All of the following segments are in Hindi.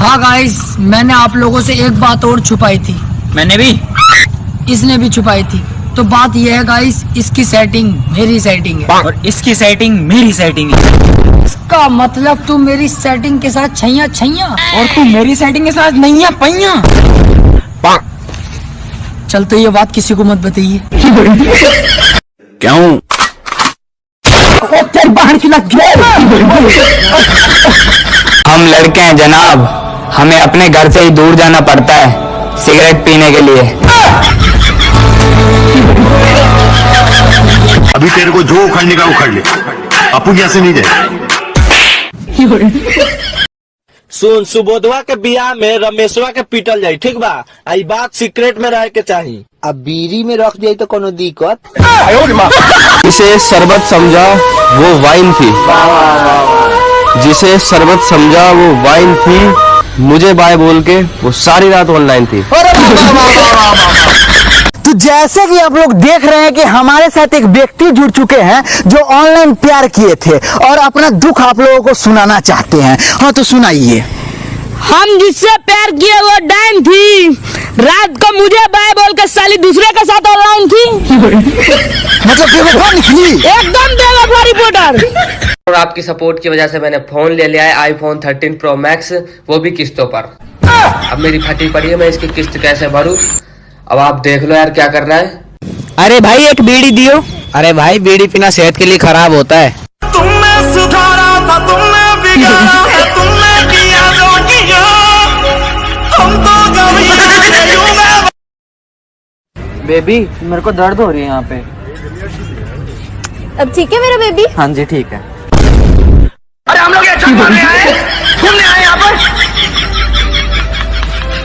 हाँ गाइस, मैंने आप लोगों से एक बात और छुपाई थी। मैंने भी, इसने भी छुपाई थी। तो बात यह है गाइस, इसकी सेटिंग मेरी सेटिंग है और इसकी सेटिंग मेरी सेटिंग है। इसका मतलब तू मेरी सेटिंग के साथ छैया छैया और तू मेरी सेटिंग के साथ नैया पैया। चल तो ये बात किसी को मत बताइए। क्यों? हम लड़के हैं जनाब, हमें अपने घर से ही दूर जाना पड़ता है सिगरेट पीने के लिए। अभी तेरे को जो उखड़ने का उखड़ ले, अपन यहाँ से नहीं जाए। सुन, सुबोधवा के बियाह में रमेशवा के पीटल जाई, ठीक बा? आई बात सीक्रेट में रह के चाहिए। अब बीड़ी में रख जाई तो कोनो दिक्कत? जिसे शरबत समझा वो वाइन थी, जिसे शरबत समझा वो वाइन थी, मुझे बाय बोल के वो सारी रात ऑनलाइन थी। तो जैसे कि आप लोग देख रहे हैं कि हमारे साथ एक व्यक्ति जुड़ चुके हैं जो ऑनलाइन प्यार किए थे और अपना दुख आप लोगों को सुनाना चाहते हैं। हाँ तो सुनाइए। हम जिससे प्यार किए वो डाइन थी, रात को मुझे बाय बोल के साली दूसरे के साथ ऑनलाइन थी। मतलब बेवफा निकली, एकदम बेवफा रिपोर्टर। और आपकी सपोर्ट की वजह से मैंने फोन ले लिया है आईफोन 13 प्रो मैक्स, वो भी किस्तों पर। अब मेरी फटी पड़ी है, मैं इसकी किस्त कैसे भरूं? अब आप देख लो यार क्या करना है। अरे भाई एक बीड़ी दियो। अरे भाई बीड़ी पीना सेहत के लिए खराब होता है। तुमने सुधारा था, तुमने बिगाड़ा है, तुमने किया जो किया, हम तो बेबी मेरे को दर्द हो रही है यहाँ पे। अब ठीक है मेरा बेबी? हाँ जी ठीक है। अरे हम लोग घूमने आए यहाँ पर,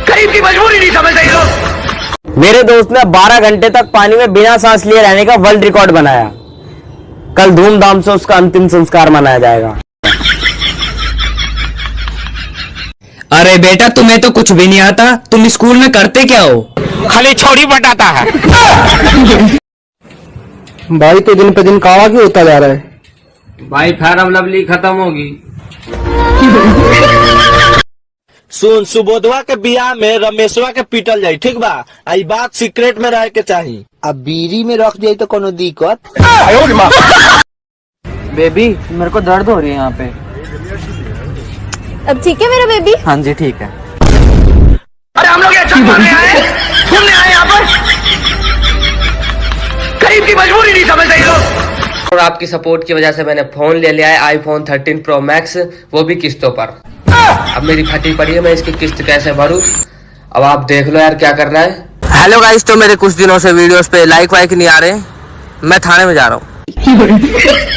गरीब की मजबूरी नहीं समझते ये लोग। मेरे दोस्त ने 12 घंटे तक पानी में बिना सांस लिए रहने का वर्ल्ड रिकॉर्ड बनाया। कल धूमधाम से उसका अंतिम संस्कार मनाया जाएगा। अरे बेटा, तुम्हें तो कुछ भी नहीं आता, तुम स्कूल में करते क्या हो? खाली छोड़ी पटाता है। भाई तो दिन पे दिन काला क्यों होता जा रहा है? भाई फेयर लवली खत्म होगी। सुन, सुबोधवा के बियाह में रमेशवा के पीटल जाई, ठीक बा? आई बात सीक्रेट में रह के चाहिए। अब बीड़ी में रख जाई तो कोनो दिक्कत? बेबी मेरे को दर्द हो रही है यहाँ पे। अब ठीक है मेरा बेबी? हाँ जी ठीक है। अरे हम लोग घूमने आए यहाँ पर, गरीब की मजबूरी नहीं समझते ये लोग। और आपकी सपोर्ट की वजह से मैंने फोन ले लिया है आईफोन 13 प्रो मैक्स, वो भी किस्तों पर। अब मेरी फटी पड़ी है, मैं इसकी किस्त कैसे भरूं? अब आप देख लो यार क्या करना है। हेलो गाइस, तो मेरे कुछ दिनों से वीडियोस पे लाइक वाइक नहीं आ रहे, मैं थाने में जा रहा हूँ।